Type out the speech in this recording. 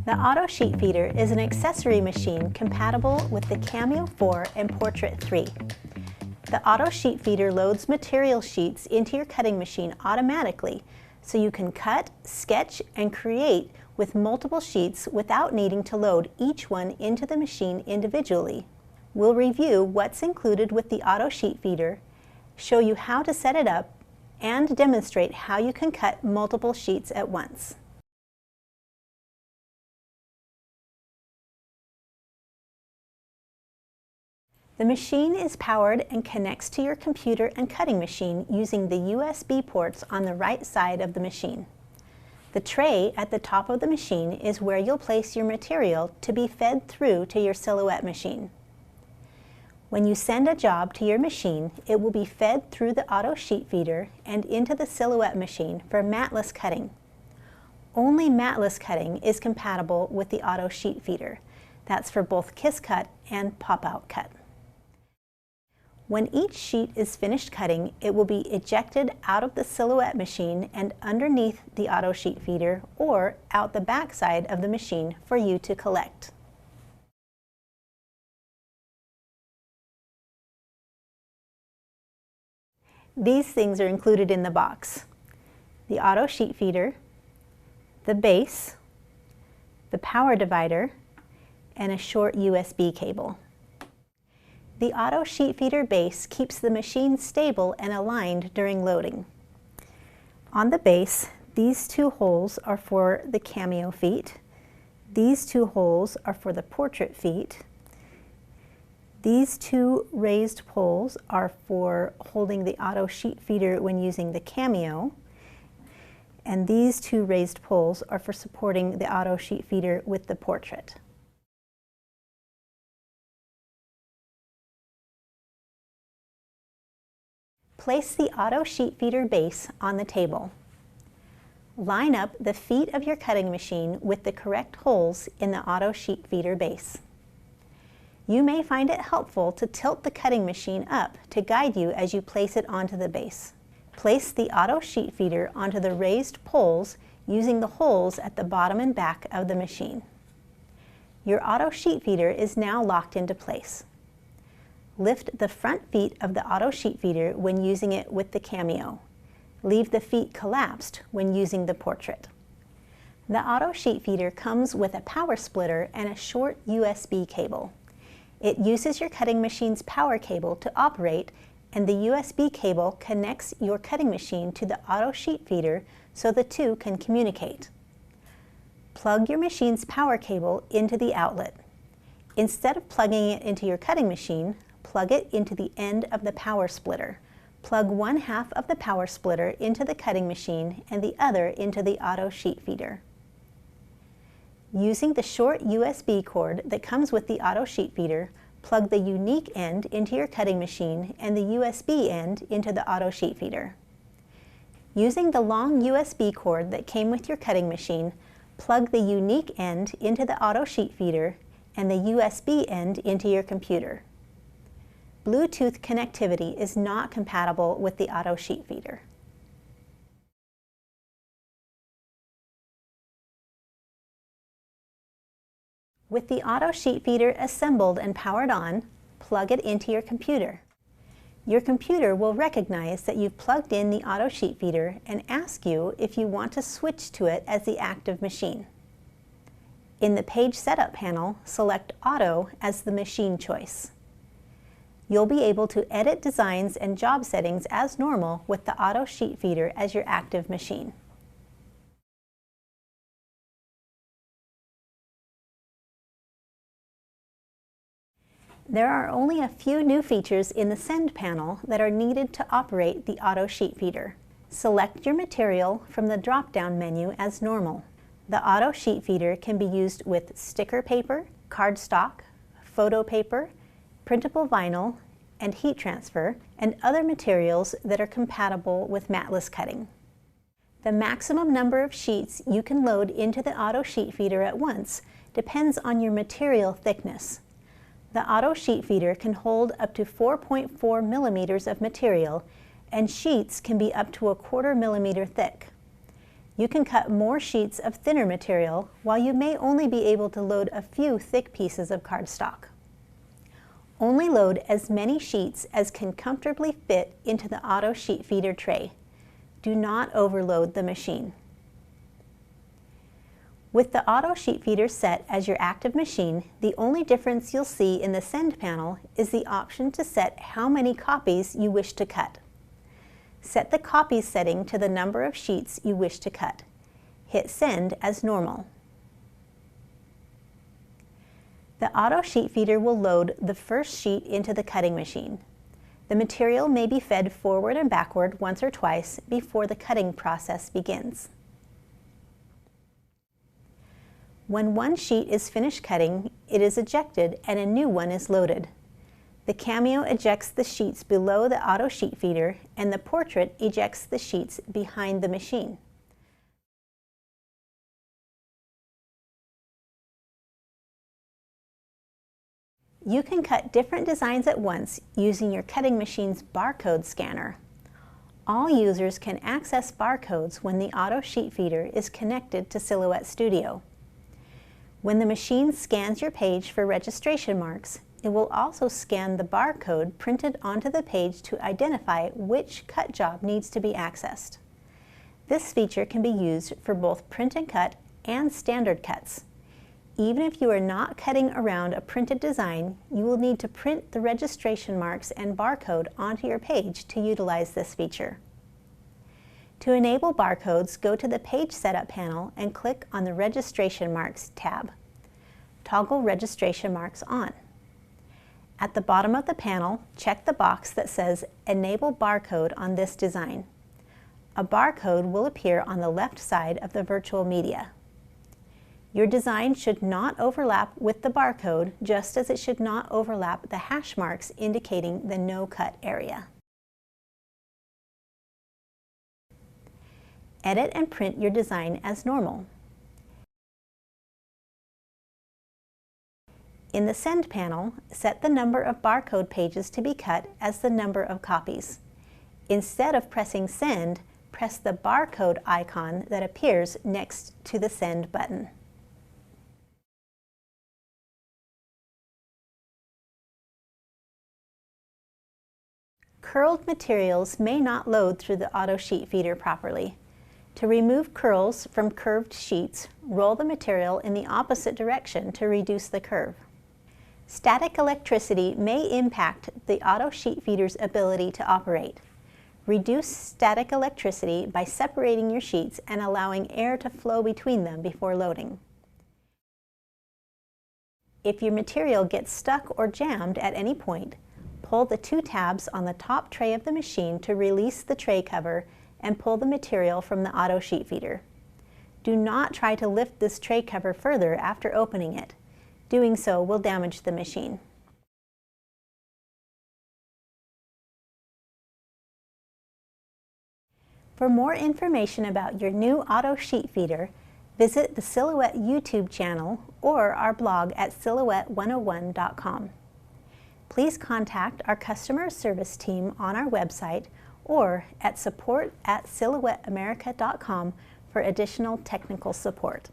The Auto Sheet Feeder is an accessory machine compatible with the Cameo 4 and Portrait 3. The Auto Sheet Feeder loads material sheets into your cutting machine automatically, so you can cut, sketch, and create with multiple sheets without needing to load each one into the machine individually. We'll review what's included with the Auto Sheet Feeder, show you how to set it up, and demonstrate how you can cut multiple sheets at once. The machine is powered and connects to your computer and cutting machine using the USB ports on the right side of the machine. The tray at the top of the machine is where you'll place your material to be fed through to your silhouette machine. When you send a job to your machine, it will be fed through the Auto Sheet Feeder and into the silhouette machine for matless cutting. Only matless cutting is compatible with the Auto Sheet Feeder. That's for both kiss cut and pop-out cut. When each sheet is finished cutting, it will be ejected out of the silhouette machine and underneath the Auto Sheet Feeder or out the back side of the machine for you to collect. These things are included in the box: the Auto Sheet Feeder, the base, the power divider, and a short USB cable. The Auto Sheet Feeder base keeps the machine stable and aligned during loading. On the base, these two holes are for the Cameo feet. These two holes are for the Portrait feet. These two raised poles are for holding the Auto Sheet Feeder when using the Cameo. And these two raised poles are for supporting the Auto Sheet Feeder with the Portrait. Place the Auto Sheet Feeder base on the table. Line up the feet of your cutting machine with the correct holes in the Auto Sheet Feeder base. You may find it helpful to tilt the cutting machine up to guide you as you place it onto the base. Place the Auto Sheet Feeder onto the raised poles using the holes at the bottom and back of the machine. Your Auto Sheet Feeder is now locked into place. Lift the front feet of the Auto Sheet Feeder when using it with the Cameo. Leave the feet collapsed when using the Portrait. The Auto Sheet Feeder comes with a power splitter and a short USB cable. It uses your cutting machine's power cable to operate, and the USB cable connects your cutting machine to the Auto Sheet Feeder so the two can communicate. Plug your machine's power cable into the outlet. Instead of plugging it into your cutting machine, plug it into the end of the power splitter. Plug one half of the power splitter into the cutting machine and the other into the Auto Sheet Feeder. Using the short USB cord that comes with the Auto Sheet Feeder, plug the unique end into your cutting machine and the USB end into the Auto Sheet Feeder. Using the long USB cord that came with your cutting machine, plug the unique end into the Auto Sheet Feeder and the USB end into your computer. Bluetooth connectivity is not compatible with the Auto Sheet Feeder. With the Auto Sheet Feeder assembled and powered on, plug it into your computer. Your computer will recognize that you've plugged in the Auto Sheet Feeder and ask you if you want to switch to it as the active machine. In the Page Setup panel, select Auto as the machine choice. You'll be able to edit designs and job settings as normal with the Auto Sheet Feeder as your active machine. There are only a few new features in the Send panel that are needed to operate the Auto Sheet Feeder. Select your material from the drop-down menu as normal. The Auto Sheet Feeder can be used with sticker paper, cardstock, photo paper, printable vinyl, and heat transfer, and other materials that are compatible with matless cutting. The maximum number of sheets you can load into the Auto Sheet Feeder at once depends on your material thickness. The Auto Sheet Feeder can hold up to 4.4 millimeters of material, and sheets can be up to 1/4 millimeter thick. You can cut more sheets of thinner material while you may only be able to load a few thick pieces of cardstock. Only load as many sheets as can comfortably fit into the auto sheet feeder tray. Do not overload the machine. With the auto sheet feeder set as your active machine, the only difference you'll see in the send panel is the option to set how many copies you wish to cut. Set the copies setting to the number of sheets you wish to cut. Hit send as normal. The auto sheet feeder will load the first sheet into the cutting machine. The material may be fed forward and backward once or twice before the cutting process begins. When one sheet is finished cutting, it is ejected and a new one is loaded. The Cameo ejects the sheets below the auto sheet feeder and the Portrait ejects the sheets behind the machine. You can cut different designs at once using your cutting machine's barcode scanner. All users can access barcodes when the auto sheet feeder is connected to Silhouette Studio. When the machine scans your page for registration marks, it will also scan the barcode printed onto the page to identify which cut job needs to be accessed. This feature can be used for both print and cut and standard cuts. Even if you are not cutting around a printed design, you will need to print the registration marks and barcode onto your page to utilize this feature. To enable barcodes, go to the Page Setup panel and click on the Registration Marks tab. Toggle Registration Marks on. At the bottom of the panel, check the box that says Enable Barcode on this design. A barcode will appear on the left side of the virtual media. Your design should not overlap with the barcode, just as it should not overlap the hash marks indicating the no cut area. Edit and print your design as normal. In the Send panel, set the number of barcode pages to be cut as the number of copies. Instead of pressing Send, press the barcode icon that appears next to the Send button. Curled materials may not load through the auto sheet feeder properly. To remove curls from curved sheets, roll the material in the opposite direction to reduce the curve. Static electricity may impact the auto sheet feeder's ability to operate. Reduce static electricity by separating your sheets and allowing air to flow between them before loading. If your material gets stuck or jammed at any point, pull the two tabs on the top tray of the machine to release the tray cover and pull the material from the auto sheet feeder. Do not try to lift this tray cover further after opening it. Doing so will damage the machine. For more information about your new auto sheet feeder, visit the Silhouette YouTube channel or our blog at silhouette101.com. Please contact our customer service team on our website or at support@silhouetteamerica.com for additional technical support.